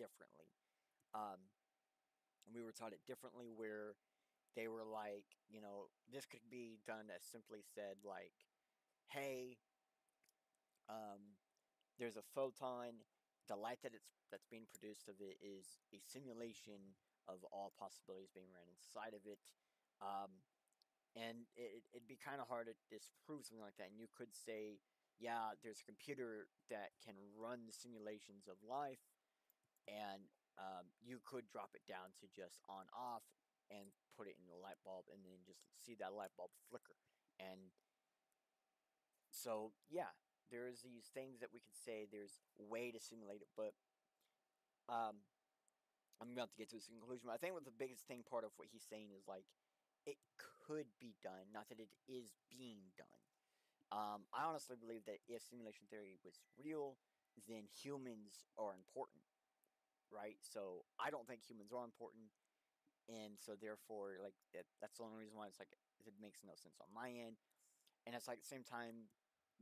differently. And we were taught it differently, where they were like, you know, this could be done as simply said, like, hey, there's a photon. The light that's being produced of it is a simulation of all possibilities being ran inside of it. And it'd be kind of hard to disprove something like that. And you could say, yeah, there's a computer that can run the simulations of life, and you could drop it down to just on off and put it in the light bulb, and then just see that light bulb flicker. And so, yeah, there's these things that we could say there's a way to simulate it, but I'm about to get to this conclusion. But I think what the biggest thing, part of what he's saying, is like, it could be done, not that it is being done. I honestly believe that if simulation theory was real, then humans are important, right? So I don't think humans are important, and so therefore, like, that's the only reason why it's like, it makes no sense on my end. And it's like, at the same time,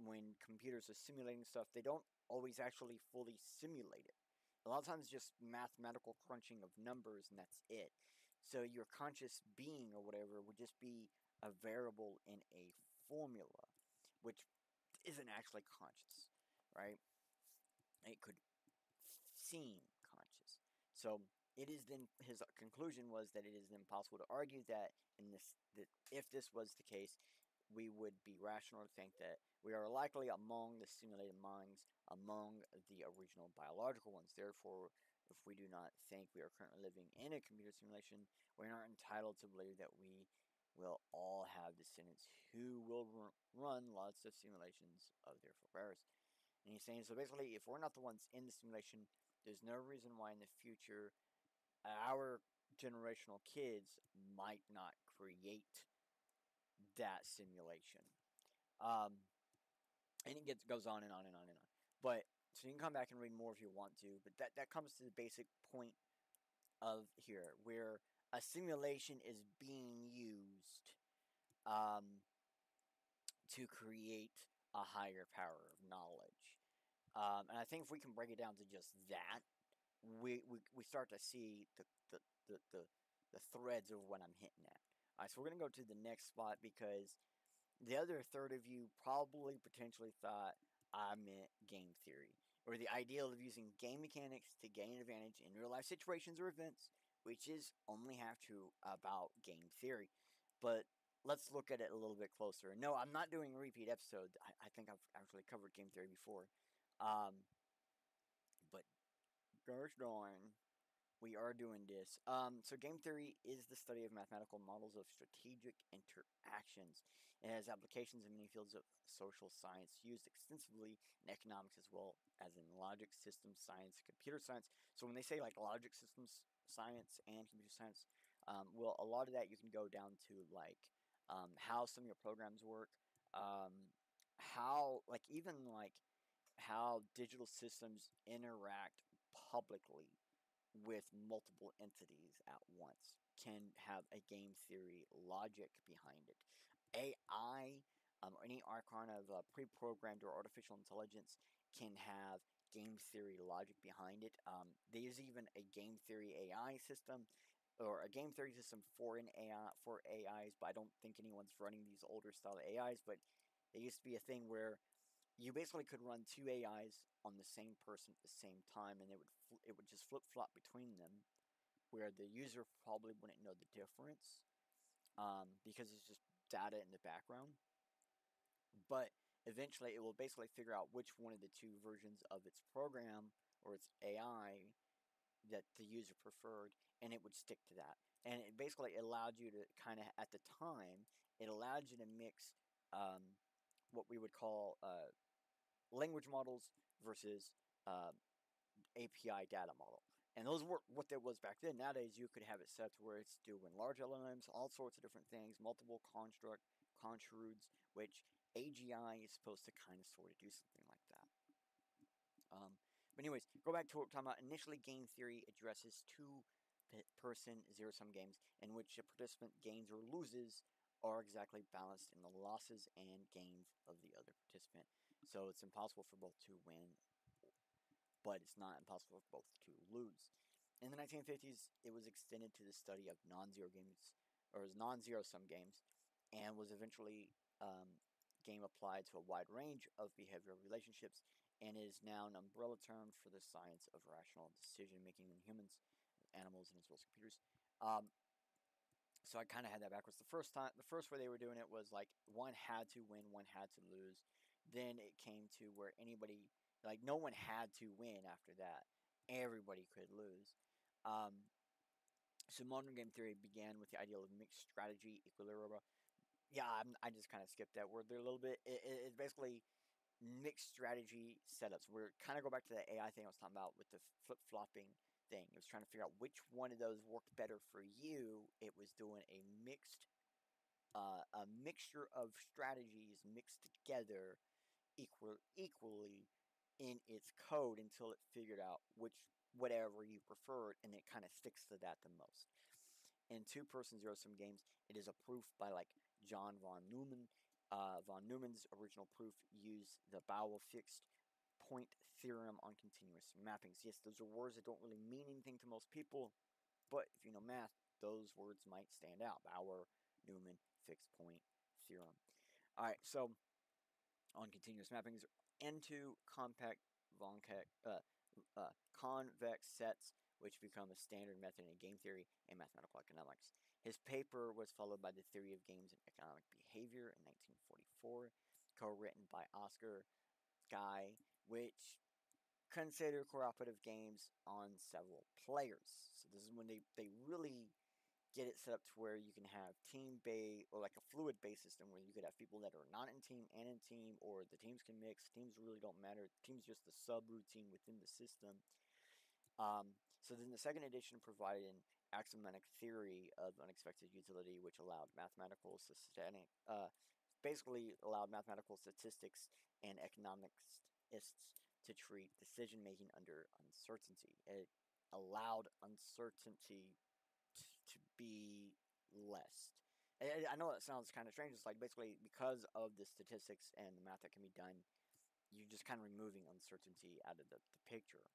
when computers are simulating stuff, they don't always actually fully simulate it. A lot of times, it's just mathematical crunching of numbers, and that's it. So your conscious being or whatever would just be a variable in a formula, which isn't actually conscious, right? It could seem conscious. So it is then, his conclusion was that it is impossible to argue that that if this was the case, we would be rational to think that we are likely among the simulated minds, among the original biological ones. Therefore, if we do not think we are currently living in a computer simulation, we're not entitled to believe that we will all have descendants who will run lots of simulations of their forebears. And he's saying, so basically, if we're not the ones in the simulation, there's no reason why in the future our generational kids might not create that simulation. And it goes on and on and on and on. But so you can come back and read more if you want to. But that comes to the basic point of here, where a simulation is being used to create a higher power of knowledge. And I think if we can break it down to just that, we start to see the threads of what I'm hitting at. All right, so we're going to go to the next spot, because the other third of you probably potentially thought I meant game theory, or the ideal of using game mechanics to gain advantage in real life situations or events, which is only half true about game theory. But let's look at it a little bit closer. No, I'm not doing a repeat episode. I think I've actually covered game theory before. But gosh darn, we are doing this. So game theory is the study of mathematical models of strategic interactions. It has applications in many fields of social science, used extensively in economics as well as in logic, systems science, computer science. So when they say like logic, systems science, and computer science, well, a lot of that you can go down to like how some of your programs work, how like even like how digital systems interact publicly with multiple entities at once can have a game theory logic behind it. AI, or any kind of pre-programmed or artificial intelligence, can have game theory logic behind it. There's even a game theory AI system, or a game theory system for an AI for AIs, but I don't think anyone's running these older style AIs. But there used to be a thing where you basically could run two AIs on the same person at the same time, and it would just flip flop between them, where the user probably wouldn't know the difference, because it's just data in the background. But eventually, it will basically figure out which one of the two versions of its program or its AI that the user preferred, and it would stick to that. And it basically allowed you to kind of, at the time, it allowed you to mix what we would call language models versus API data model. And those were what there was back then. Nowadays, you could have it set to where it's doing large LLMs, all sorts of different things, multiple construeds, which AGI is supposed to kind of sort of do something like that. But anyways, go back to what we're talking about. Initially, game theory addresses two-person zero-sum games in which a participant gains or loses are exactly balanced in the losses and gains of the other participant. So it's impossible for both to win but it's not impossible for both to lose. In the 1950s, it was extended to the study of non-zero games, or non-zero-sum games, and was eventually game applied to a wide range of behavioral relationships, and is now an umbrella term for the science of rational decision making in humans, animals, and as well as computers. So I kind of had that backwards. The first way they were doing it was like one had to win, one had to lose. Then it came to where anybody, like no one had to win after that. Everybody could lose. So modern game theory began with the ideal of mixed strategy, equilibrium. Yeah, I just kind of skipped that word there a little bit. It's basically mixed strategy setups. We're kind of go back to the AI thing I was talking about with the flip-flopping thing. It was trying to figure out which one of those worked better for you. It was doing a mixture of strategies mixed together equally in its code until it figured out whatever you preferred, and it kind of sticks to that the most. In two-person zero-sum games, it is a proof by like John von Neumann. Von Neumann's original proof used the Bauer fixed point theorem on continuous mappings. Yes, those are words that don't really mean anything to most people, but if you know math, those words might stand out. Bauer, Neumann, fixed point theorem. All right, so on continuous mappings, N2 compact convex sets, which become a standard method in game theory and mathematical economics. His paper was followed by the Theory of Games and Economic Behavior in 1944, co-written by Oscar Guy, which consider cooperative games on several players. So this is when they really get it set up to where you can have team-based, or like a fluid-based system where you could have people that are not in team and in team, or the teams can mix. Teams really don't matter. Team's just a subroutine within the system. So then the second edition provided an axiomatic theory of unexpected utility, which allowed basically allowed mathematical statistics and economists to treat decision making under uncertainty. It allowed uncertainty to be less. I know that sounds kind of strange. It's like basically because of the statistics and the math that can be done, you're just kind of removing uncertainty out of the picture.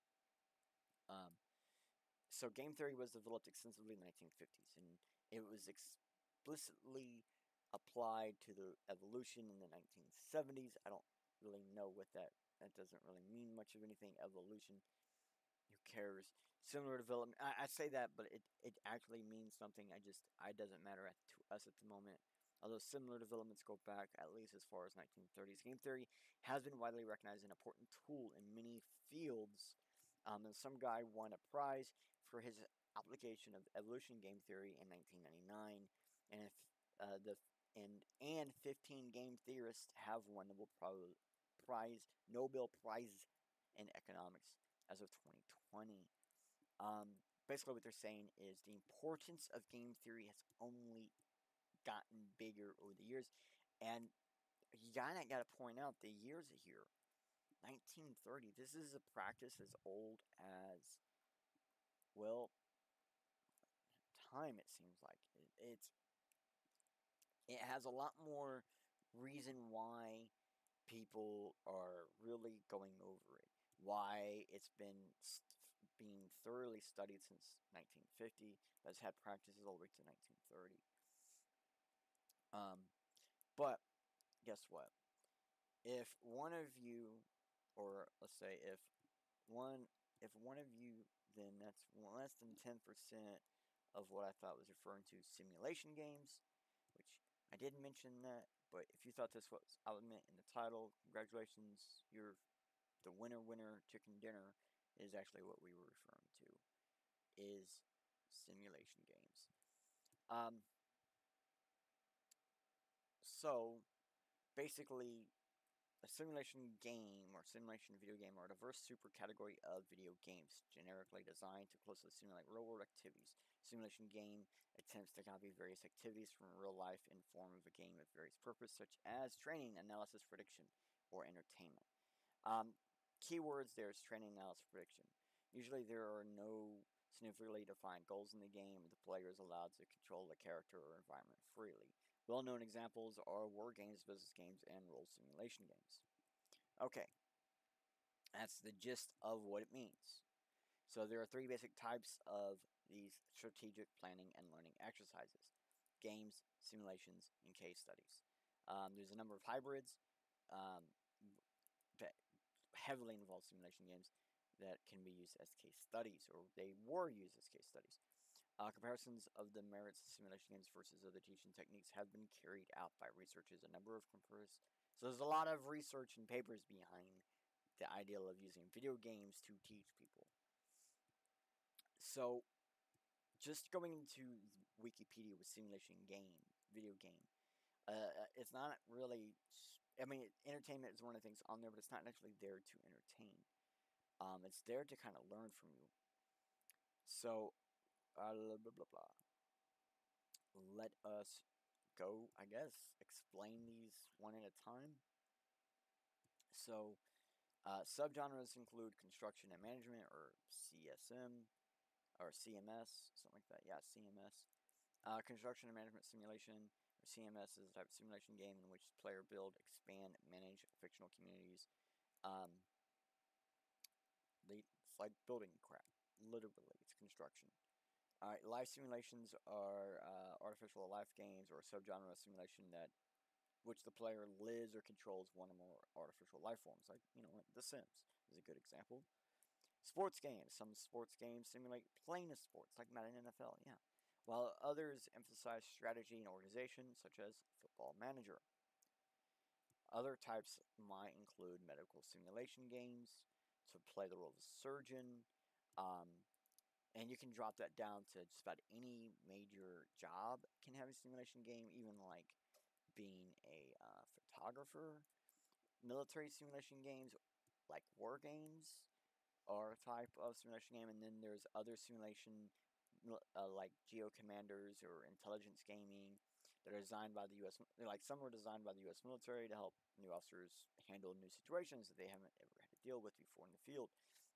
So game theory was developed extensively in the 1950s, and it was explicitly applied to the evolution in the 1970s. I don't really know what that doesn't really mean much of anything. Evolution, who cares? Similar development. I say that, but it actually means something. It doesn't matter to us at the moment. Although similar developments go back at least as far as 1930s. Game theory has been widely recognized as an important tool in many fields. And some guy won a prize for his application of evolution game theory in 1999, and if and 15 game theorists have won Nobel Prize in economics as of 2020. Basically, what they're saying is the importance of game theory has only gotten bigger over the years, and you got to point out the years here. 1930. This is a practice as old as, well, time. It seems like it has a lot more reason why people are really going over it. Why it's been being thoroughly studied since 1950, but it's had practices all the way to 1930. But guess what? If one of you, or let's say if one of you, then that's less than 10% of what I thought was referring to simulation games, which I did mention that, but if you thought this was I meant in the title, congratulations, you're the winner chicken dinner is actually what we were referring to, is simulation games. So basically, a simulation game or simulation video game are a diverse supercategory of video games generically designed to closely simulate real-world activities. Simulation game attempts to copy various activities from real life in form of a game with various purposes, such as training, analysis, prediction, or entertainment. Keywords there is training, analysis, prediction. Usually there are no significantly defined goals in the game. The player is allowed to control the character or environment freely. Well-known examples are war games, business games, and role simulation games. Okay, That's the gist of what it means. So there are three basic types of these strategic planning and learning exercises: games, simulations, and case studies. There's a number of hybrids um, that heavily involve simulation games that can be used as case studies, or they were used as case studies. Comparisons of the merits of simulation games versus other teaching techniques have been carried out by researchers. A number of comparisons. So there's a lot of research and papers behind the ideal of using video games to teach people. So just going into Wikipedia with simulation game, video game, it's not really. I mean, entertainment is one of the things on there, but it's not actually there to entertain. It's there to kind of learn from you. So, blah blah blah blah. Let us go, I guess, explain these one at a time. So, subgenres include construction and management, or CSM, or CMS, something like that. Yeah, CMS. Construction and management simulation, or CMS, is a type of simulation game in which the player build, expand, manage fictional communities. Um, it's like building crap. Literally, it's construction. Alright, life simulations are artificial life games, or a subgenre of simulation that which the player lives or controls one or more artificial life forms. Like, like The Sims is a good example. Sports games. Some sports games simulate playing a sports, like Madden NFL, yeah. While others emphasize strategy and organization, such as Football Manager. Other types might include medical simulation games to play the role of a surgeon. And you can drop that down to just about any major job can have a simulation game, even like being a photographer. Military simulation games, like war games, are a type of simulation game. And then there's other simulation, like Geo Commanders or intelligence gaming, that are designed by the U.S. Like some were designed by the U.S. military to help new officers handle new situations that they haven't ever had to deal with before in the field.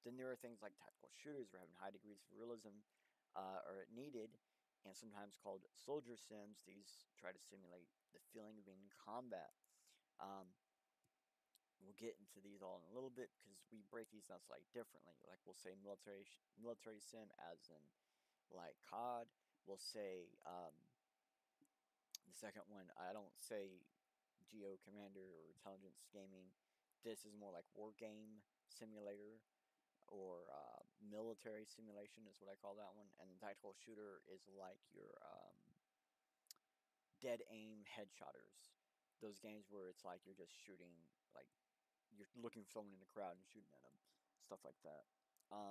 Then there are things like tactical shooters, where having high degrees of realism are needed, and sometimes called soldier sims. These try to simulate the feeling of being in combat. Um, we'll get into these all in a little bit because we break these down slightly differently. Like we'll say military sim, as in like COD. We'll say the second one. I don't say Geo Commander or intelligence gaming. This is more like war game simulator, or military simulation is what I call that one. And the tactical shooter is like your dead aim headshotters. Those games where it's like you're just shooting, like you're looking for someone in the crowd and shooting at them, stuff like that.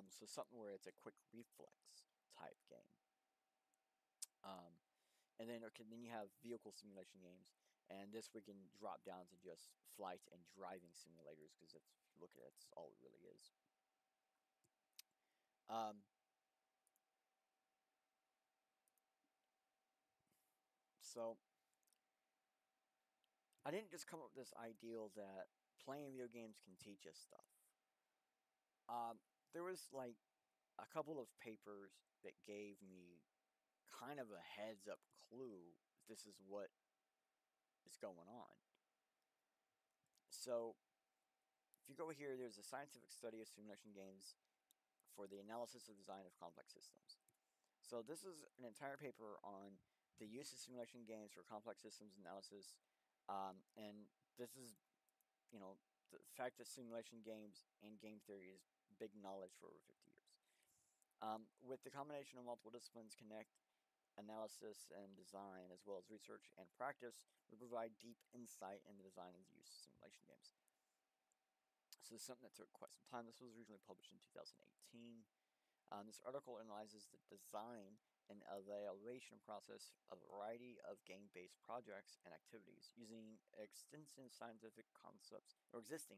So something where it's a quick reflex type game. And then then you have vehicle simulation games, and this we can drop down to just flight and driving simulators, because if you look at it, that's all it really is. So I didn't just come up with this ideal that playing video games can teach us stuff. There was like a couple of papers that gave me kind of a heads up clue this is what is going on. So if you go here, there's a scientific study of simulation games for the analysis of design of complex systems. So this is an entire paper on the use of simulation games for complex systems analysis, and this is, the fact that simulation games and game theory is big knowledge for over 50 years. With the combination of multiple disciplines connect analysis and design, as well as research and practice, we provide deep insight in the design and the use of simulation games. So this is something that took quite some time. This was originally published in 2018. This article analyzes the design and evaluation process of a variety of game-based projects and activities using extensive scientific concepts, or existing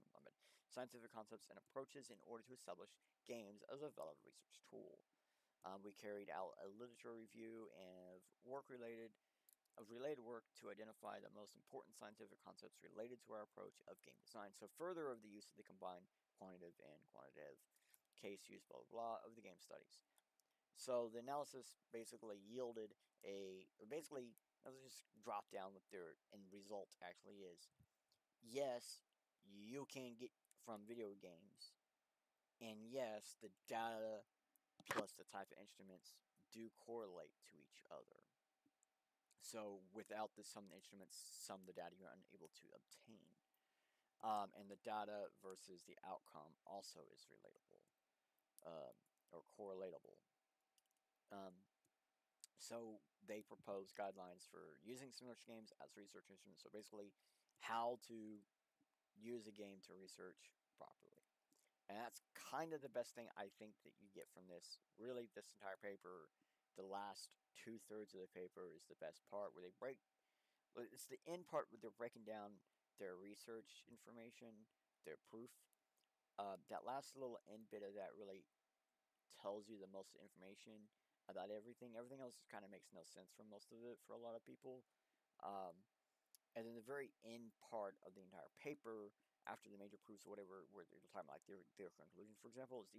scientific concepts and approaches, in order to establish games as a valid research tool. We carried out a literature review and related work to identify the most important scientific concepts related to our approach of game design. So further of the use of the combined quantitative and quantitative case use, blah, blah, blah, of the game studies. So the analysis basically yielded let's just drop down what their end result actually is. Yes, you can get from video games And yes, the data plus the type of instruments do correlate to each other. So without the sum of the instruments, some of the data you're unable to obtain. And the data versus the outcome also is relatable, or correlatable. So they propose guidelines for using simulation games as research instruments. So basically, how to use a game to research properly. And that's kind of the best thing I think that you get from this. Really, this entire paper, the last 2/3 of the paper is the best part, where they break. It's the end part where they're breaking down their research information, their proof. That last little end bit of that really tells you the most information about everything. Everything else kind of makes no sense for most of it for a lot of people. Um, and then the very end part of the entire paper, after the major proofs or whatever, where they're talking about like their conclusion, for example, is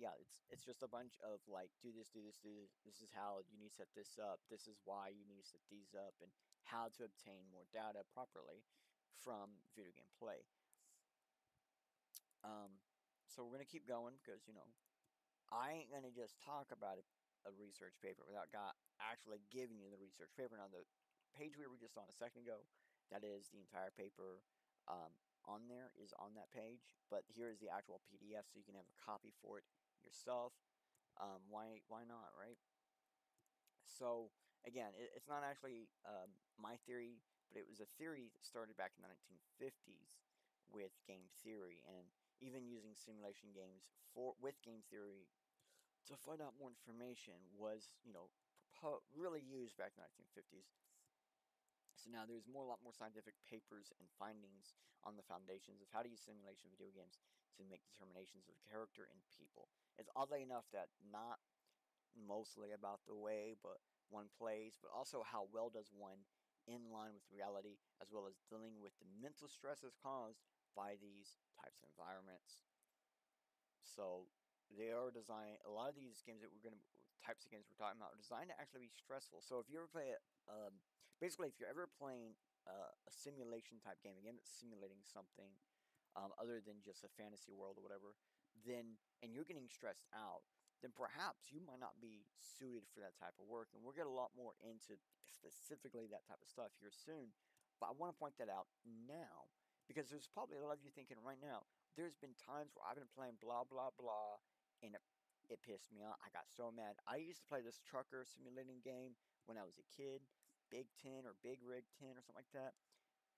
it's just a bunch of like do this, do this, do this. This is how you need to set this up. This is why you need to set these up, and how to obtain more data properly from video game play. Um, so we're gonna keep going because I ain't gonna just talk about a research paper without actually giving you the research paper. Now the page we were just on a second ago, that is the entire paper. On there is on that page, but here is the actual PDF, so you can have a copy for it yourself. Why not, right? So again, it's not actually my theory, but it was a theory that started back in the 1950s with game theory, and even using simulation games with game theory to find out more information was, really used back in the 1950s. So now there's a lot more scientific papers and findings on the foundations of how to use simulation video games to make determinations of character in people. It's oddly enough that not mostly about the way but one plays, but also how well does one in line with reality, as well as dealing with the mental stresses caused by these types of environments. So they are designed. A lot of these games that types of games we're talking about are designed to actually be stressful. So if you ever play basically if you're ever playing a simulation type game, a game that's simulating something other than just a fantasy world or whatever, then and you're getting stressed out, then perhaps you might not be suited for that type of work. And we'll get a lot more into specifically that type of stuff here soon. But I want to point that out now because there's probably a lot of you thinking right now, there's been times where I've been playing blah blah blah, and it pissed me off. I got so mad. I used to play this trucker simulating game when I was a kid, Big 10 or Big Rig 10 or something like that,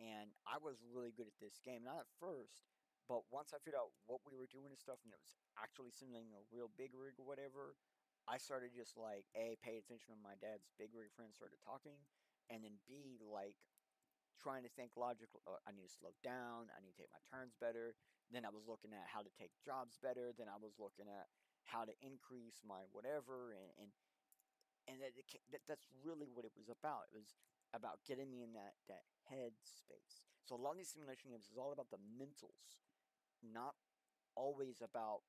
and I was really good at this game. Not at first, but once I figured out what we were doing and stuff, and it was actually simulating a real big rig or whatever, I started just like A, pay attention when my dad's big rig friends started talking, and then B, like trying to think logically. I need to slow down. I need to take my turns better. Then I was looking at how to take jobs better. Then I was looking at how to increase my whatever, and that's really what it was about. It was about getting me in that head space. So a lot of these simulation games is all about the mentals, not always about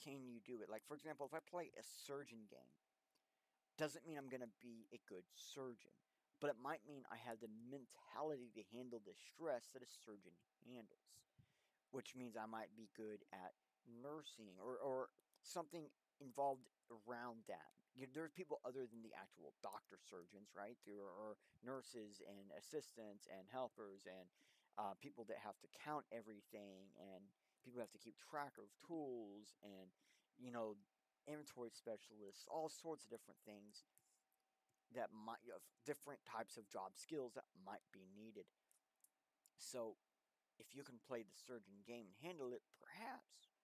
can you do it. Like for example, if I play a surgeon game, doesn't mean I'm going to be a good surgeon, but it might mean I have the mentality to handle the stress that a surgeon handles, which means I might be good at nursing or something involved around that. There's people other than the actual doctor surgeons, right? There are nurses and assistants and helpers and people that have to count everything, and people have to keep track of tools, and you know inventory specialists, all sorts of different things that might have different types of job skills that might be needed. So if you can play the surgeon game and handle it, perhaps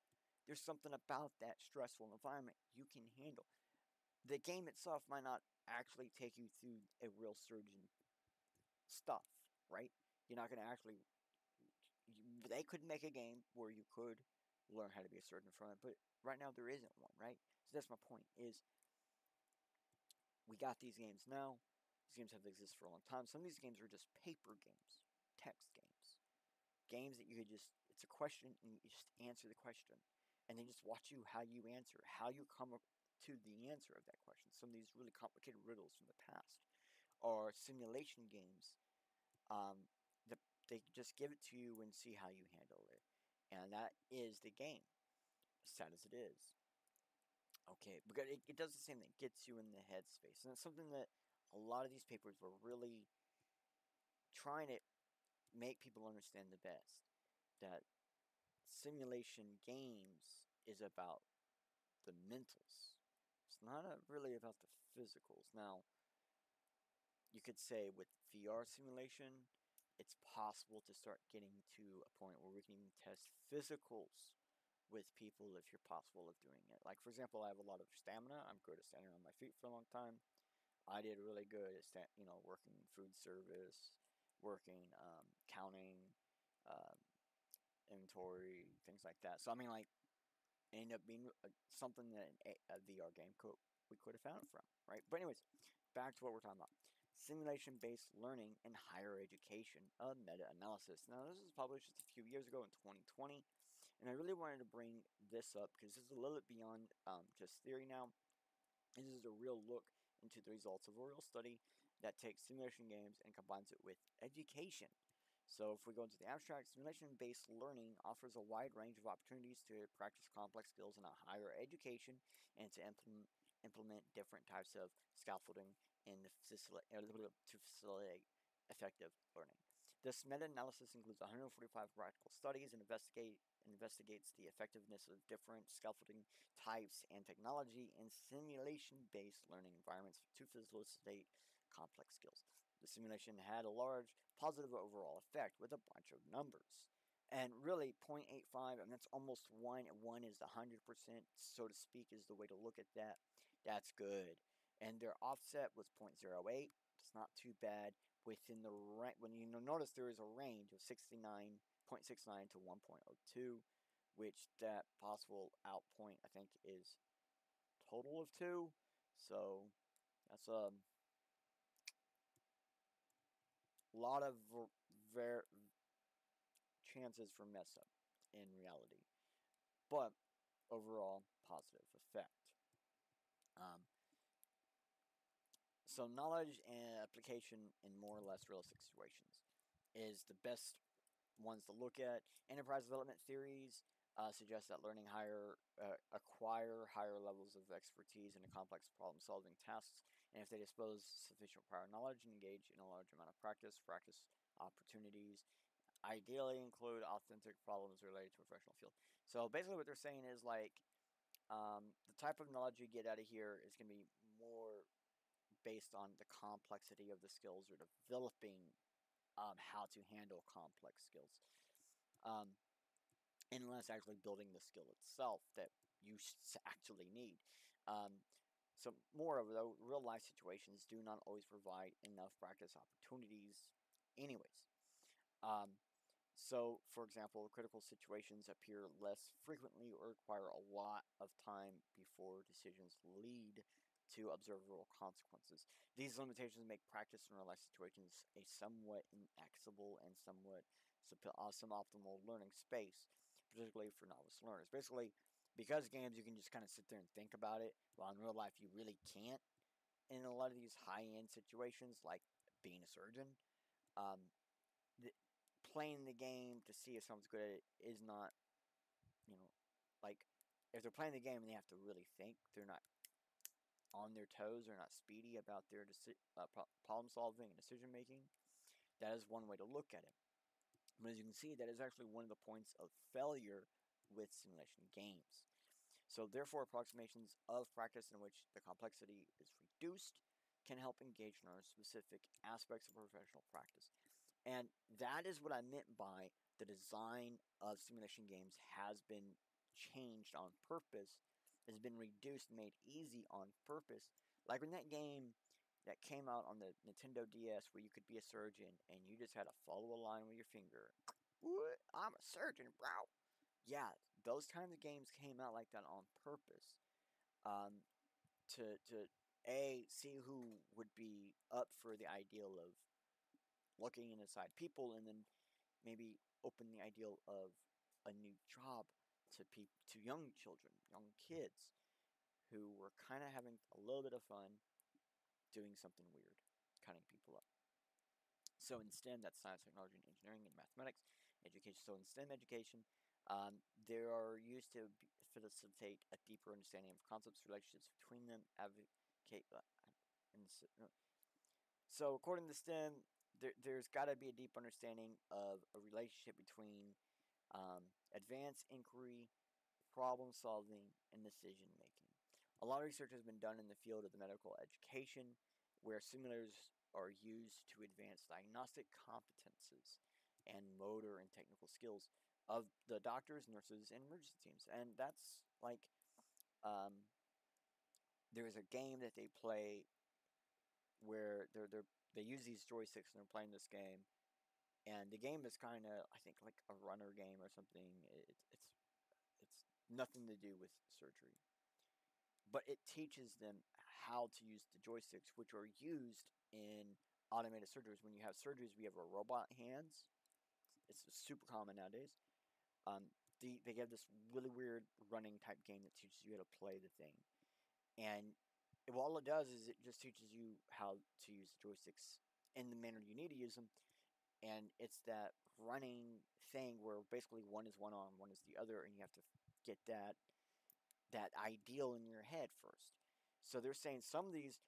there's something about that stressful environment you can handle. The game itself might not actually take you through a real surgeon stuff, right? You're not going to actually. They could make a game where you could learn how to be a surgeon from it, but right now there isn't one, right? So that's my point. Is we got these games now. These games have existed for a long time. Some of these games are just paper games, text games. Games that you could just, it's a question and you just answer the question. And they just watch you how you answer, how you come to the answer of that question. Some of these really complicated riddles from the past are simulation games that they just give it to you and see how you handle it. And that is the game, as sad as it is. Okay, because it does the same thing. It gets you in the headspace. And it's something that a lot of these papers were really trying to make people understand the best. That simulation games is about the mentals. It's not really about the physicals. Now, you could say with VR simulation, it's possible to start getting to a point where we can even test physicals with people if you're possible of doing it. Like, for example, I have a lot of stamina. I'm good at standing on my feet for a long time. I did really good at working food service, working counting, uh, inventory, things like that. So I mean, like, it ended up being something that a VR game we could have found it from, right? But anyways, back to what we're talking about. Simulation-based learning in higher education, a meta-analysis. Now, this was published just a few years ago in 2020, and I really wanted to bring this up because this is a little bit beyond just theory now. This is a real look into the results of a real study that takes simulation games and combines it with education. So if we go into the abstract, simulation-based learning offers a wide range of opportunities to practice complex skills in a higher education and to implement different types of scaffolding to facilitate effective learning. This meta-analysis includes 145 practical studies and investigates the effectiveness of different scaffolding types and technology in simulation-based learning environments to facilitate complex skills. The simulation had a large positive overall effect with a bunch of numbers. And really, 0.85, and that's almost 1. 1 is 100%, so to speak, is the way to look at that. That's good. And their offset was 0.08. It's not too bad. Within the range, when you notice there is a range of 0.69 to 1.02, which that possible out point, I think, is total of 2. So that's a lot of chances for mess up in reality, but overall positive effect. So knowledge and application in more or less realistic situations is the best ones to look at. Enterprise development theories suggest that learning acquire higher levels of expertise in a complex problem-solving tasks, and if they dispose sufficient prior knowledge and engage in a large amount of practice opportunities ideally include authentic problems related to a professional field. So basically what they're saying is, like, the type of knowledge you get out of here is going to be more based on the complexity of the skills or developing how to handle complex skills. And less actually building the skill itself that you actually need. So moreover, though, real life situations do not always provide enough practice opportunities anyways. So, for example, critical situations appear less frequently or require a lot of time before decisions lead to observable consequences. These limitations make practice in real-life situations a somewhat inaccessible and somewhat suboptimal learning space, particularly for novice learners. Basically, because games you can just kind of sit there and think about it, while in real life you really can't in a lot of these high-end situations, like being a surgeon. Um, Playing the game to see if someone's good at it is not, like, if they're playing the game and they have to really think, they're not on their toes, they're not speedy about their problem solving and decision making. That is one way to look at it. But as you can see, that is actually one of the points of failure with simulation games. So therefore, approximations of practice in which the complexity is reduced can help engage learners specific aspects of professional practice. And that is what I meant by the design of simulation games has been changed on purpose, has been reduced, made easy on purpose. Like when that game that came out on the Nintendo DS where you could be a surgeon and you just had to follow a line with your finger. What? I'm a surgeon, bro. Yeah, those kinds of games came out like that on purpose. To see who would be up for the ideal of looking inside people, and then maybe open the ideal of a new job to young children, young kids who were kind of having a little bit of fun doing something weird, cutting people up. So in STEM, that's science, technology, and engineering, and mathematics education. So in STEM education, there are used to facilitate a deeper understanding of concepts, relationships between them, advocate. So according to STEM, there's got to be a deep understanding of a relationship between advanced inquiry, problem solving, and decision making. A lot of research has been done in the field of the medical education, where simulators are used to advance diagnostic competences and motor and technical skills of the doctors, nurses, and emergency teams. And that's like, there's a game that they play where they use these joysticks and they're playing this game, and the game is kind of, I think, like a runner game or something. It's nothing to do with surgery, but it teaches them how to use the joysticks, which are used in automated surgeries. When you have surgeries, we have a robot hands. It's super common nowadays. Um, they have this really weird running type game that teaches you how to play the thing, and all it does is it just teaches you how to use the joysticks in the manner you need to use them. And it's that running thing where basically one is one arm, one is the other, and you have to get that ideal in your head first. So they're saying some of these,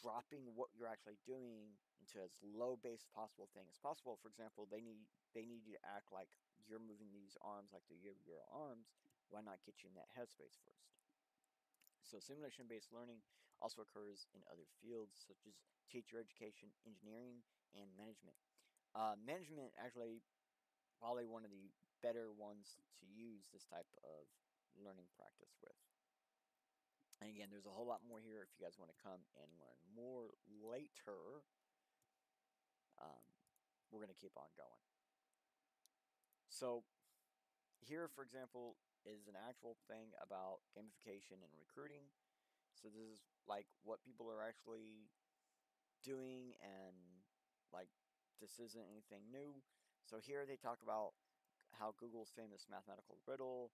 dropping what you're actually doing into as low base possible thing as possible. For example, they need you to act like you're moving these arms like they're your arms. Why not get you in that headspace first? So simulation-based learning also occurs in other fields such as teacher education, engineering, and management. Management actually probably one of the better ones to use this type of learning practice with. And again, there's a whole lot more here if you guys want to come and learn more later. We're going to keep on going. So here, for example, is an actual thing about gamification and recruiting. So this is like what people are actually doing, and like this isn't anything new. So here they talk about how Google's famous mathematical riddle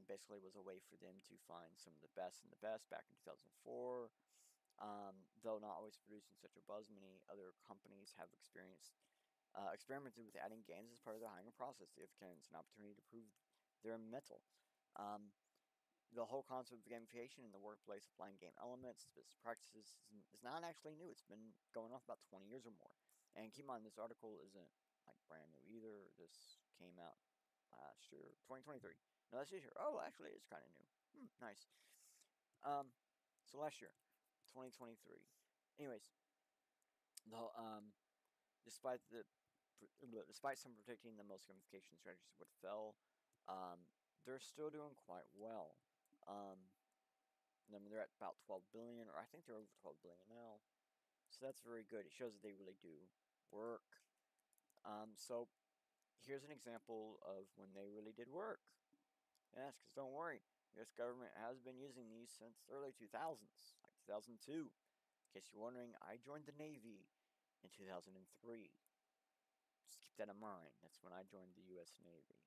basically was a way for them to find some of the best and the best back in 2004. Though not always producing such a buzz, many other companies have experimented with adding games as part of their hiring process if it's an opportunity to prove their mettle. The whole concept of gamification in the workplace, applying game elements to business practices, is not actually new. It's been going on for about 20 years or more. And keep in mind, this article isn't like brand new either. This came out last year, 2023. No, that's this year. Oh, actually, it's kind of new. Nice. So last year, 2023. Anyways, despite some predicting the most gamification strategies would fail, they're still doing quite well. I mean, they're at about 12 billion, or I think they're over 12 billion now. So that's very good. It shows that they really do work. So here's an example of when they really did work. Yes, because don't worry, the U.S. government has been using these since the early 2000s, like 2002. In case you're wondering, I joined the Navy in 2003. Just keep that in mind. That's when I joined the U.S. Navy.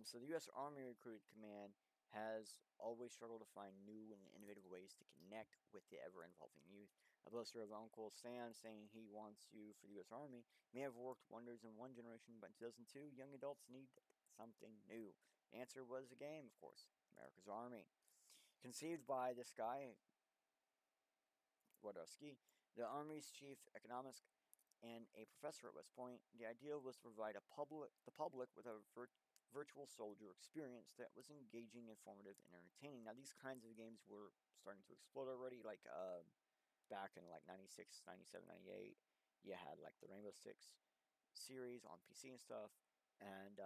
So the U.S. Army Recruit Command has always struggled to find new and innovative ways to connect with the ever-evolving youth. A poster of Uncle Sam saying he wants you for the U.S. Army may have worked wonders in one generation, but in 2002, young adults need something new. The answer was a game, of course, America's Army. Conceived by this guy, Wodowski, the Army's chief economist and a professor at West Point, the idea was to provide the public with a virtual soldier experience that was engaging, informative, and entertaining. Now, these kinds of games were starting to explode already, like back in like 96, 97, 98. You had like the Rainbow Six series on PC and stuff, and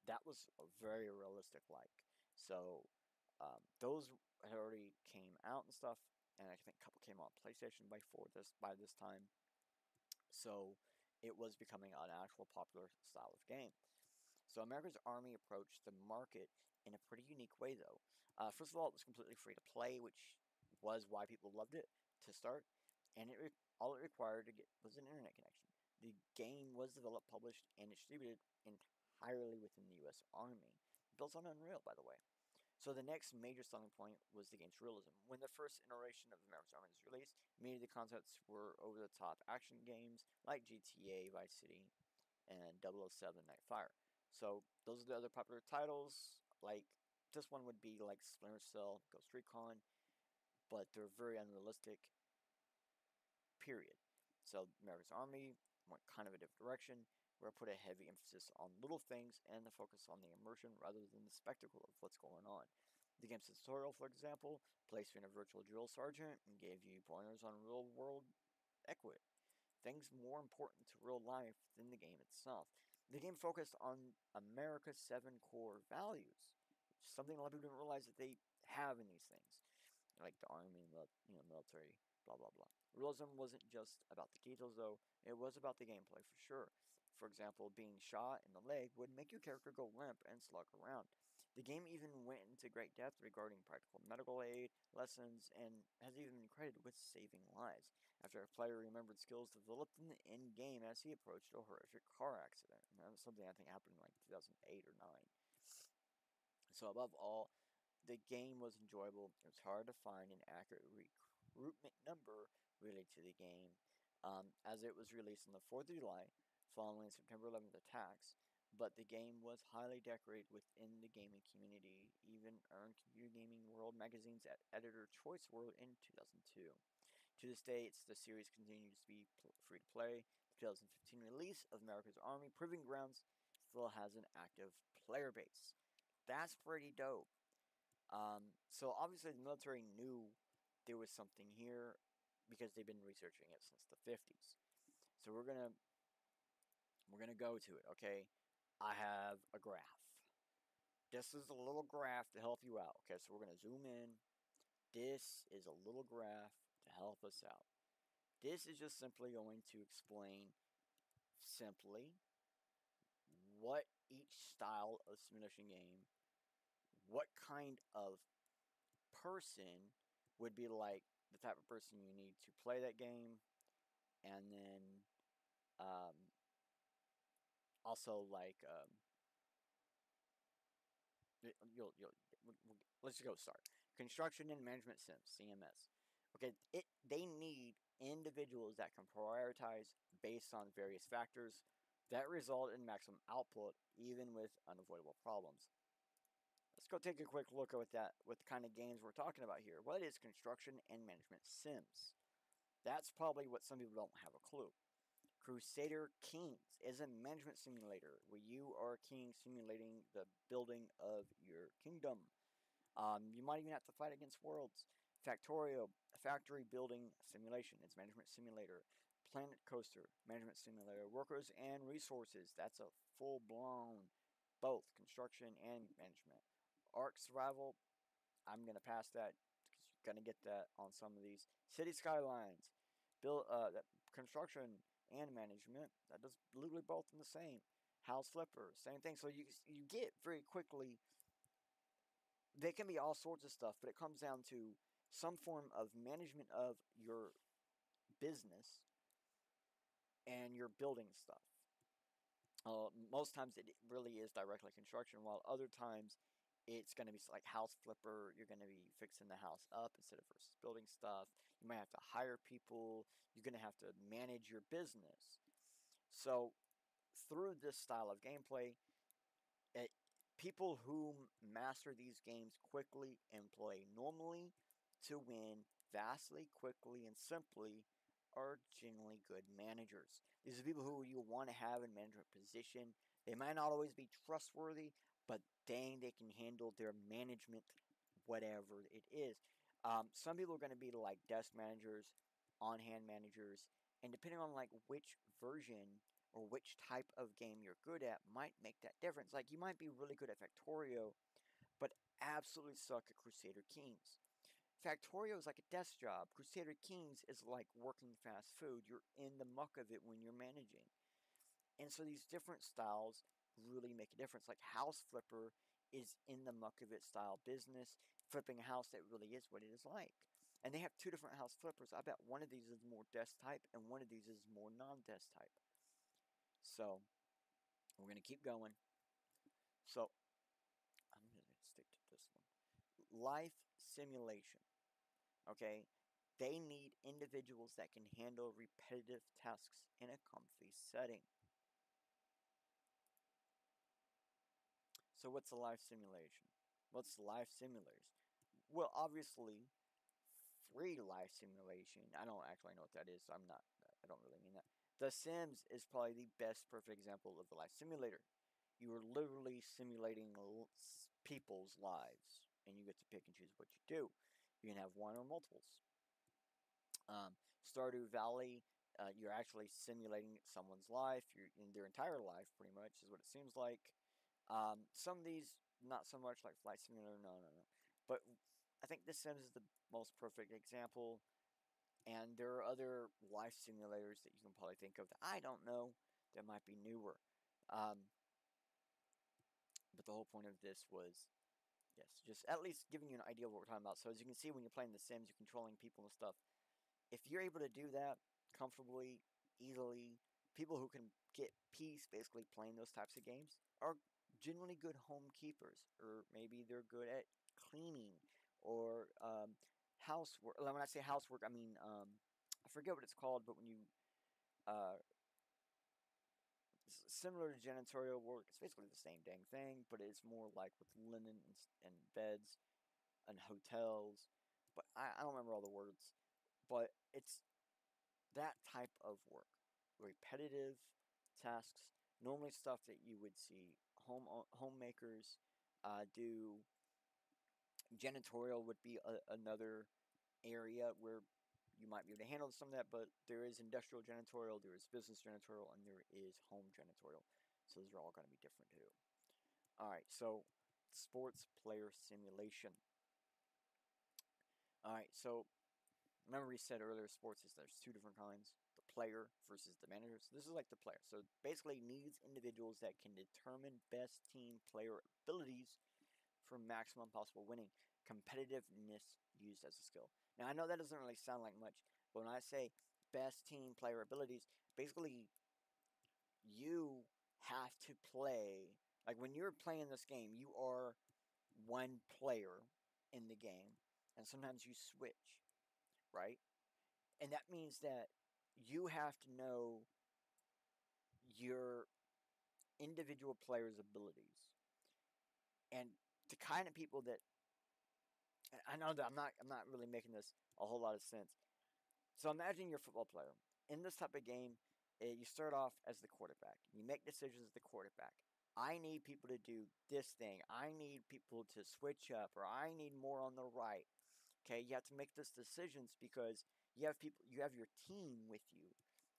that was very realistic like. So those had already came out and stuff, and I think a couple came on PlayStation by this time. So it was becoming an actual popular style of game. So America's Army approached the market in a pretty unique way, though. First of all, it was completely free to play, which was why people loved it to start, and all it required to get was an internet connection. The game was developed, published, and distributed entirely within the U.S. Army, built on Unreal, by the way. So the next major selling point was the game's realism. When the first iteration of America's Army was released, many of the concepts were over-the-top action games like GTA, Vice City, and 007 Nightfire. So those are the other popular titles. Like this one would be like Splinter Cell, Ghost Recon, but they're very unrealistic, period. So America's Army went kind of a different direction, where I put a heavy emphasis on little things and the focus on the immersion rather than the spectacle of what's going on. The game's tutorial, for example, placed you in a virtual drill sergeant and gave you pointers on real-world etiquette, things more important to real life than the game itself. The game focused on America's 7 core values, something a lot of people don't realize that they have in these things, like the army, military, blah blah blah. Realism wasn't just about the details, though; it was about the gameplay for sure. For example, being shot in the leg would make your character go limp and slug around. The game even went into great depth regarding practical medical aid, lessons, and has even been credited with saving lives, after a player remembered skills developed in the end-game as he approached a horrific car accident. And that was something I think happened in like 2008 or 9. So above all, the game was enjoyable. It was hard to find an accurate recruitment number related to the game, as it was released on the 4th of July, following September 11th attacks. But the game was highly decorated within the gaming community, even earned Computer Gaming World magazine's Editor Choice Award in 2002. To this day, the series continues to be free to play. The 2015 release of America's Army Proving Grounds still has an active player base. That's pretty dope. So obviously the military knew there was something here because they've been researching it since the 50s. So we're gonna go to it, okay? I have a graph. This is a little graph to help you out, okay? So we're gonna zoom in. This is a little graph to help us out. This is just simply going to explain simply what each style of simulation game, what kind of person would be like the type of person you need to play that game, and then also like let's just go start construction and management sims, CMS. Okay, they need individuals that can prioritize based on various factors that result in maximum output even with unavoidable problems. Let's go take a quick look at what the kind of games we're talking about here. What is construction and management sims? That's probably what some people don't have a clue. Crusader Kings is a management simulator where you are a king simulating the building of your kingdom. You might even have to fight against worlds. Factorio, a factory building simulation. It's management simulator. Planet Coaster, management simulator. Workers and resources. That's a full-blown both construction and management. Ark Survival, I'm going to pass that because you're going to get that on some of these. City Skylines, construction and management. That does literally both in the same. House Flipper, same thing. So you get very quickly, they can be all sorts of stuff, but it comes down to some form of management of your business and your building stuff. Most times it really is directly construction, while other times it's going to be like House Flipper. You're going to be fixing the house up instead of versus building stuff. You might have to hire people. You're going to have to manage your business. So through this style of gameplay, people who master these games quickly and play normally to win vastly, quickly, and simply are generally good managers. These are people who you want to have in management position. They might not always be trustworthy, but dang, they can handle their management, whatever it is. Some people are going to be like desk managers, on-hand managers, and depending on like which version or which type of game you're good at might make that difference. Like you might be really good at Factorio, but absolutely suck at Crusader Kings. Factorio is like a desk job. Crusader Kings is like working fast food. You're in the muck of it when you're managing. And so these different styles really make a difference. Like House Flipper is in the muck of it style business, flipping a house that really is what it is like. And they have two different house flippers. I bet one of these is more desk type and one of these is more non-desk type. So we're going to keep going. So I'm going to stick to this one. Life simulation. Okay, they need individuals that can handle repetitive tasks in a comfy setting. So what's a life simulation? What's life simulators? Well, obviously, free life simulation. I don't actually know what that is, so I don't really mean that. The Sims is probably the best perfect example of a life simulator. You are literally simulating people's lives, and you get to pick and choose what you do. You can have one or multiples. Stardew Valley, you're actually simulating someone's life, in their entire life, pretty much, is what it seems like. Some of these, not so much like Flight Simulator, no. But I think The Sims is the most perfect example, and there are other life simulators that you can probably think of that I don't know that might be newer. Um, but the whole point of this was, yes, just at least giving you an idea of what we're talking about. So as you can see, when you're playing The Sims, you're controlling people and stuff. If you're able to do that comfortably, easily, people who can get peace basically playing those types of games are generally good home keepers, or maybe they're good at cleaning or housework. When I say housework, I mean I forget what it's called, but when you uh, similar to janitorial work, it's basically the same dang thing, but it's more like with linen and beds and hotels. But I don't remember all the words, but it's that type of work, repetitive tasks, normally stuff that you would see homemakers do. Janitorial would be another area where you might be able to handle some of that, but there is industrial janitorial, there is business janitorial, and there is home janitorial. So those are all going to be different too. All right, so sports player simulation. All right, so remember we said earlier, sports is there's two different kinds: the player versus the manager. So this is like the player. So basically needs individuals that can determine best team player abilities for maximum possible winning. Competitiveness used as a skill. Now I know that doesn't really sound like much, but when I say best team player abilities, basically you have to play, like when you're playing this game, you are one player in the game, and sometimes you switch, right? And that means that you have to know your individual player's abilities and the kind of people that, I know that I'm not really making this a whole lot of sense. So imagine you're a football player. In this type of game, you start off as the quarterback. You make decisions as the quarterback. I need people to do this thing. I need people to switch up, or I need more on the right. Okay, you have to make those decisions because you have your team with you,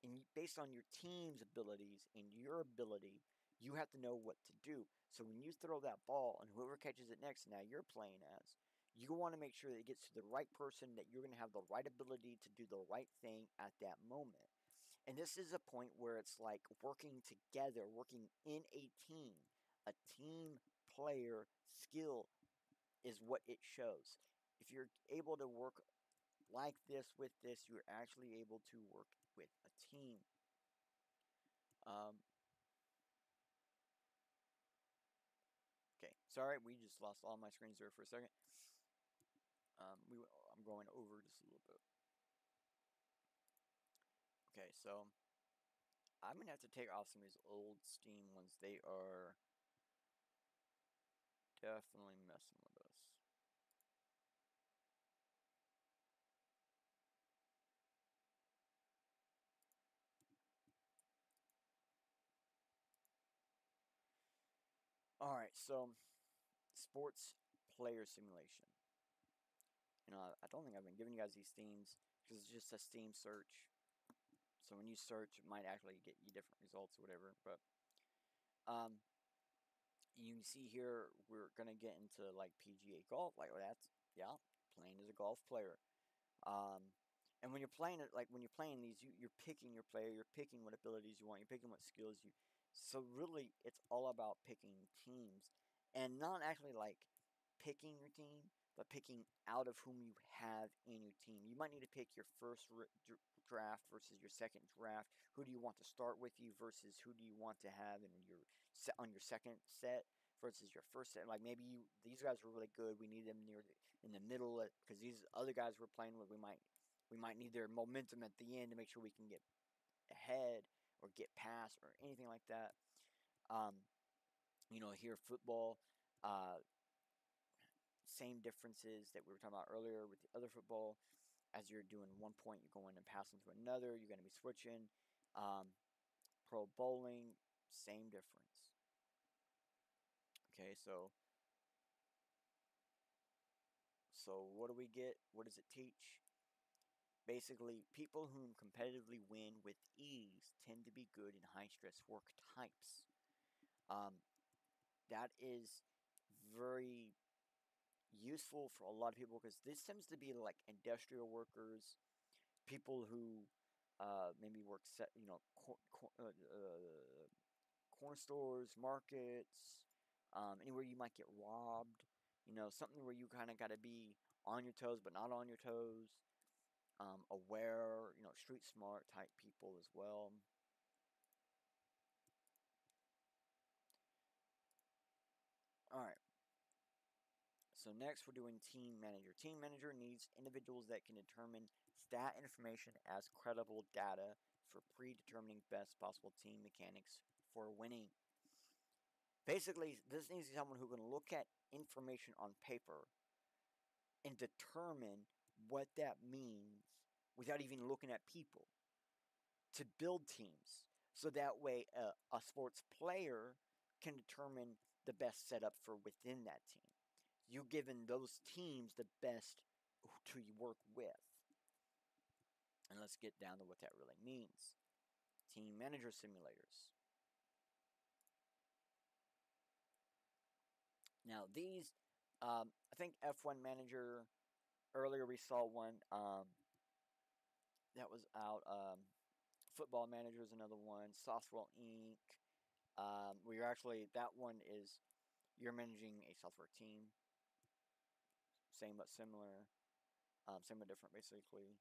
and based on your team's abilities and your ability, you have to know what to do. So when you throw that ball, and whoever catches it next, now you're playing as, you want to make sure that it gets to the right person, that you're going to have the right ability to do the right thing at that moment. And this is a point where it's like working together, working in a team. A team player skill is what it shows. If you're able to work like this with this, you're actually able to work with a team. Um, okay, sorry, we just lost all my screens there for a second. I'm going over just a little bit. Okay, so I'm gonna have to take off some of these old Steam ones. They are definitely messing with us. All right, so sports player simulation. I don't think I've been giving you guys these themes because it's just a Steam search. So when you search, it might actually get you different results or whatever. But um, you can see here we're gonna get into like PGA golf. Like that's, yeah, playing as a golf player. Um, and when you're playing it, like when you're playing these, you're picking your player. You're picking what abilities you want. You're picking what skills you. So really, it's all about picking teams, and not actually like picking your team, but picking out of whom you have in your team. You might need to pick your first draft versus your second draft. Who do you want to start with you versus who do you want to have in your on your second set versus your first set. Like maybe these guys were really good. We need them in the middle because these other guys we're playing with, we might need their momentum at the end to make sure we can get ahead or get past or anything like that. Um, here football. Uh, same differences that we were talking about earlier with the other football. As you're doing one point, you're going and passing to another. You're going to be switching. Pro bowling, same difference. Okay, so what do we get? What does it teach? Basically, people who competitively win with ease tend to be good in high-stress work types. That is very useful for a lot of people because this tends to be like industrial workers, people who maybe work corner stores, markets, anywhere you might get robbed. Something where you kind of got to be on your toes but not on your toes. Aware, street smart type people as well. Alright, so next we're doing team manager. Team manager needs individuals that can determine stat information as credible data for predetermining best possible team mechanics for winning. Basically, this needs to be someone who can look at information on paper and determine what that means without even looking at people to build teams. So that way a sports player can determine the best setup for within that team. You're giving those teams the best to work with. And let's get down to what that really means. Team manager simulators. Now these, I think F1 Manager, earlier we saw one that was out. Football Manager is another one. Software Inc. Where you're actually, that one is, you're managing a software team. Same but similar. Same but different, basically.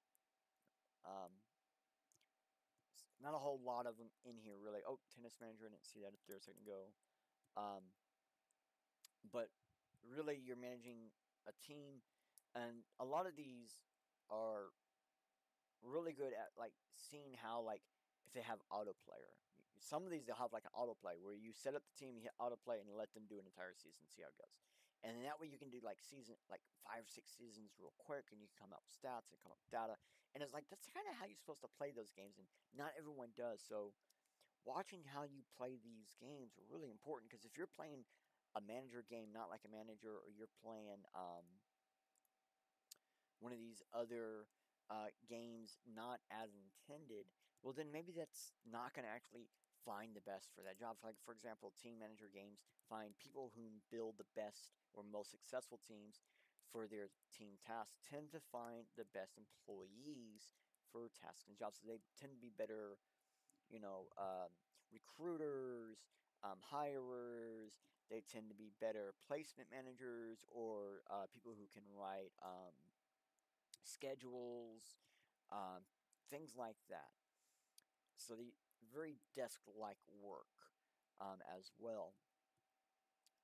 Not a whole lot of them in here, really. Oh, Tennis Manager, I didn't see that up there a second ago. But really, you're managing a team, and a lot of these are really good at like seeing how, like, if they have autoplayer. Some of these they'll have like an autoplay where you set up the team, you hit autoplay, and let them do an entire season, see how it goes. And then that way you can do like 5 or 6 seasons real quick, and you can come up with stats and come up with data. And it's like that's kind of how you're supposed to play those games, and not everyone does. So watching how you play these games are really important, because if you're playing a manager game, not like a manager, or you're playing one of these other games not as intended, well then maybe that's not going to actually find the best for that job. Like, for example, team manager games find people who build the best or most successful teams for their team tasks tend to find the best employees for tasks and jobs. So they tend to be better, recruiters, hirers. They tend to be better placement managers, or people who can write schedules, um, things like that. So the very desk-like work as well.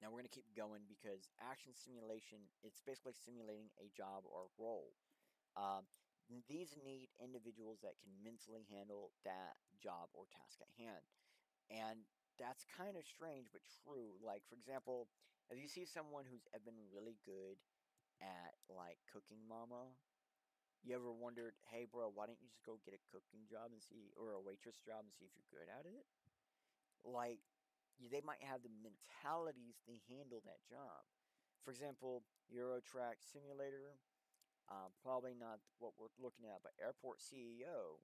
Now we're going to keep going because action simulation, it's basically simulating a job or role. These need individuals that can mentally handle that job or task at hand. And that's kind of strange but true. Like, for example, if you see someone who's been really good at like cooking mama, you ever wondered, hey bro, why don't you just go get a cooking job and see, or a waitress job and see if you're good at it? Like, they might have the mentalities to handle that job. For example, Euro Track Simulator, probably not what we're looking at, but Airport CEO.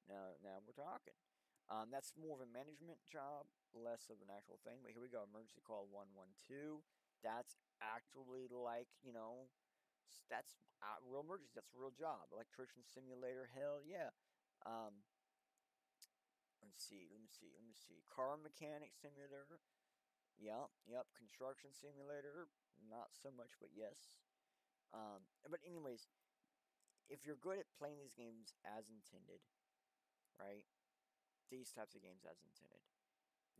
Now we're talking. That's more of a management job, less of an actual thing. But here we go, emergency call 112. That's actually like, that's real emergency. That's a real job. Electrician simulator, hell yeah. Let me see. Car mechanic simulator. Yep. Construction simulator, not so much, but yes. But anyways, if you're good at playing these games as intended, right? These types of games as intended,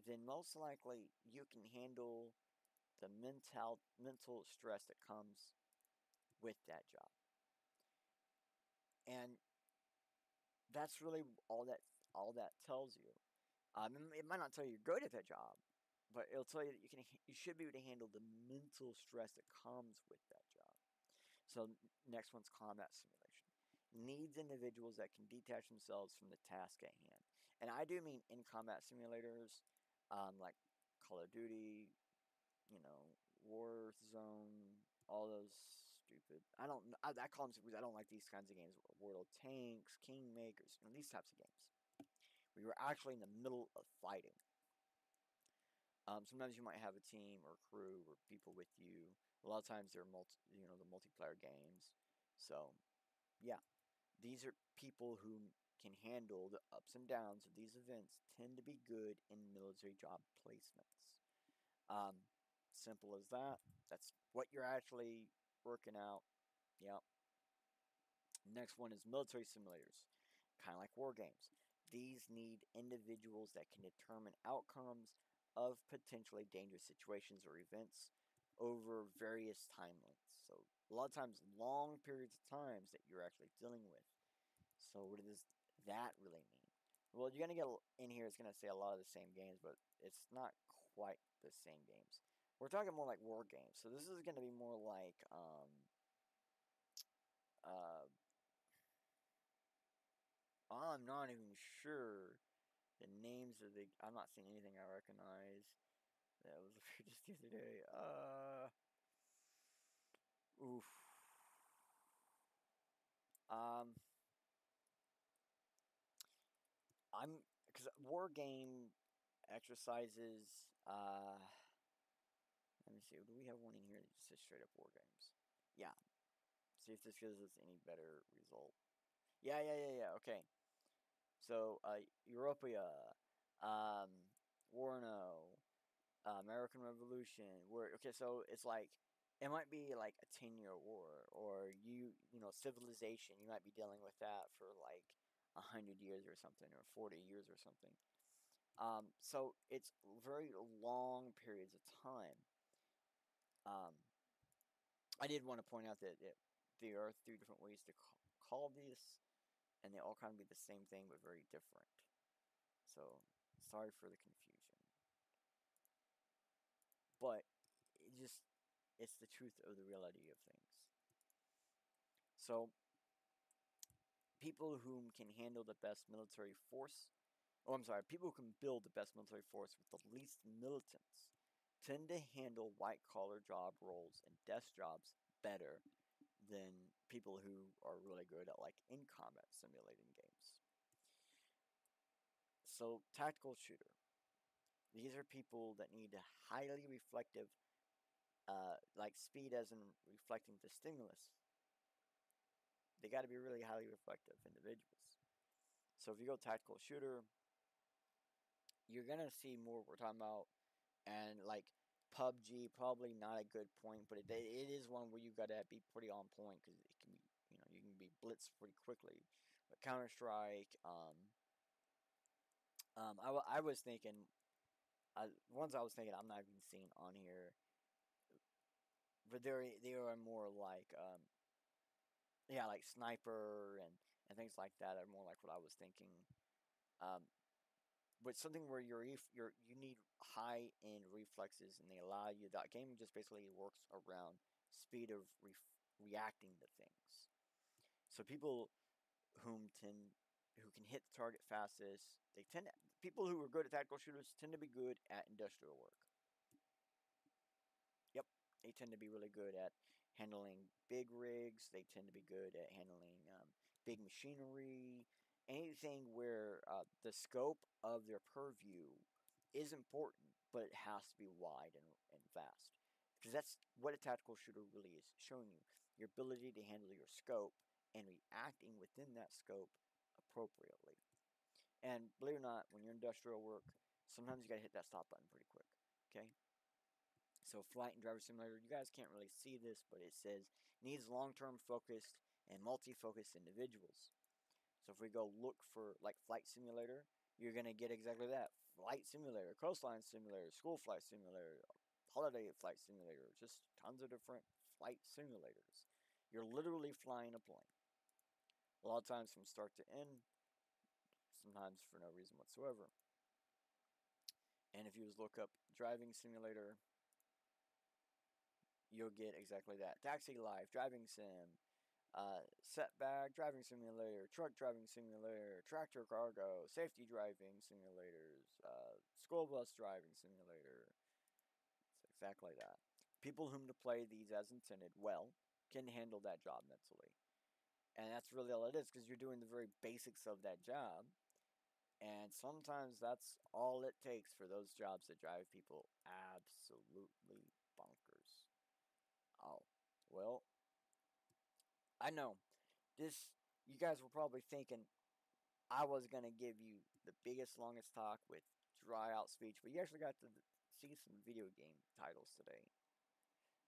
then most likely you can handle the mental stress that comes with that job. And that's really all that tells you. It might not tell you you're good at that job, but it'll tell you that you should be able to handle the mental stress that comes with that So next one's combat simulation. Needs individuals that can detach themselves from the task at hand. And I do mean in combat simulators, like Call of Duty, Warzone, all those stupid. I call them because I don't like these kinds of games. World of Tanks, Kingmakers, these types of games. Where you're actually in the middle of fighting. Sometimes you might have a team or crew or people with you. A lot of times they're the multiplayer games. So, yeah, these are people who can handle the ups and downs of these events. Tend to be good in military job placements. Simple as that. That's what you're actually working out. Yep. Next one is military simulators, kind of like war games. These need individuals that can determine outcomes of potentially dangerous situations or events over various time lengths. So a lot of times, long periods of times that you're actually dealing with. So what does that really mean? Well, you're gonna get in here. It's gonna say a lot of the same games, but it's not quite the same games. We're talking more like war games. So this is gonna be more like I'm not even sure the names of the. I'm not seeing anything I recognize. That was just the other day. Oof. Um. I'm because war game exercises. Let me see. Do we have one in here that just says straight up war games? Yeah. See if this gives us any better result. Yeah. Okay. So, Europea, Warno, American Revolution. Okay, so it's like it might be like a 10-year war, or civilization. You might be dealing with that for like 100 years or something, or 40 years or something. So it's very long periods of time. Um, I did want to point out that there are three different ways to call these, and they all kind of be the same thing but very different. So sorry for the confusion, but it's the truth of the reality of things. So people who can handle the best military force, people who can build the best military force with the least militants tend to handle white collar job roles and desk jobs better than people who are really good at like in combat simulating games. So tactical shooter. These are people that need a highly reflective, like speed as in reflecting the stimulus. They got to be really highly reflective individuals. So if you go tactical shooter, you're gonna see more we're talking about, and like PUBG, probably not a good point, but it is one where you gotta be pretty on point because it can be, you can be blitzed pretty quickly. But Counter Strike, I was thinking, ones I was thinking I'm not even seeing on here, but they are more like yeah, like sniper and things like that are more like what I was thinking. Um, but something where you need high end reflexes, and they allow you. That game just basically works around speed of reacting to things. So people who can hit the target fastest, people who are good at tactical shooters tend to be good at industrial work. Yep, they tend to be really good at handling big rigs. They tend to be good at handling big machinery. Anything where the scope of their purview is important, but it has to be wide and vast. Because that's what a tactical shooter really is showing you, your ability to handle your scope and reacting within that scope appropriately. And believe it or not, when you're industrial work, sometimes you got to hit that stop button pretty quick. Okay? So Flight and Driver Simulator, you guys can't really see this, but it says needs long-term focused and multi-focused individuals. So if we go look for like Flight Simulator, you're going to get exactly that. Flight Simulator, Coastline Simulator, School Flight Simulator, Holiday Flight Simulator, just tons of different flight simulators. You're literally flying a plane. A lot of times from start to end, sometimes for no reason whatsoever. And if you just look up Driving Simulator, you'll get exactly that. Taxi Life, Driving Sim, Setback Driving Simulator, Truck Driving Simulator, Tractor Cargo, Safety Driving Simulators, School Bus Driving Simulator. It's exactly that. People whom to play these as intended well can handle that job mentally. And that's really all it is, because you're doing the very basics of that job. And sometimes that's all it takes for those jobs that drive people absolutely bonkers. Oh, well, I know this. You guys were probably thinking I was gonna give you the biggest, longest talk with dry out speech, but you actually got to see some video game titles today.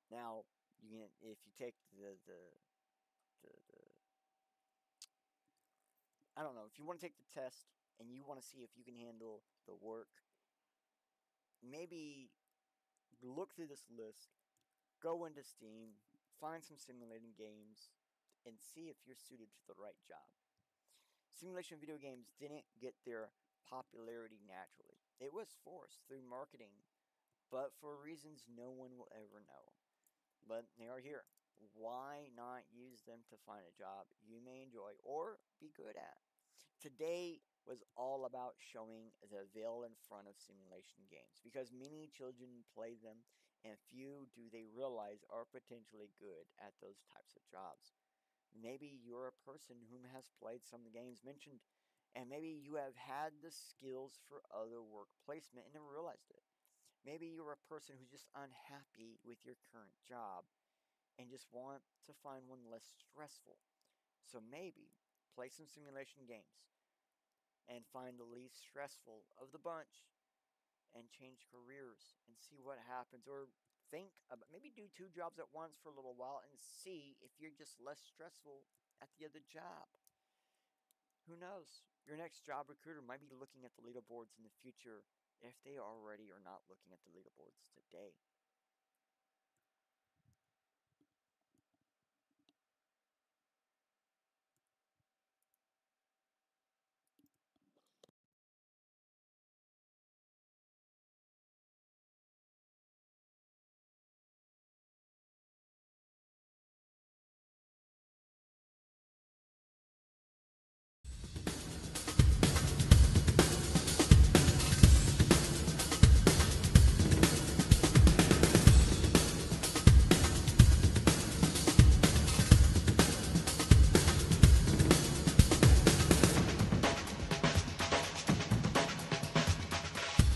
Now, you can, if you take the I don't know, if you want to take the test and you want to see if you can handle the work, maybe look through this list, go into Steam, find some simulating games, and see if you're suited to the right job. Simulation video games didn't get their popularity naturally. It was forced through marketing, but for reasons no one will ever know. But they are here. Why not use them to find a job you may enjoy or be good at? Today was all about showing the veil in front of simulation games, because many children play them and few do they realize are potentially good at those types of jobs. Maybe you're a person who has played some of the games mentioned, and maybe you have had the skills for other work placement and never realized it. Maybe you're a person who's just unhappy with your current job and just want to find one less stressful. So maybe play some simulation games and find the least stressful of the bunch and change careers and see what happens. Or think about, maybe do two jobs at once for a little while and see if you're just less stressful at the other job. Who knows? Your next job recruiter might be looking at the leaderboards in the future if they already are not looking at the leaderboards today.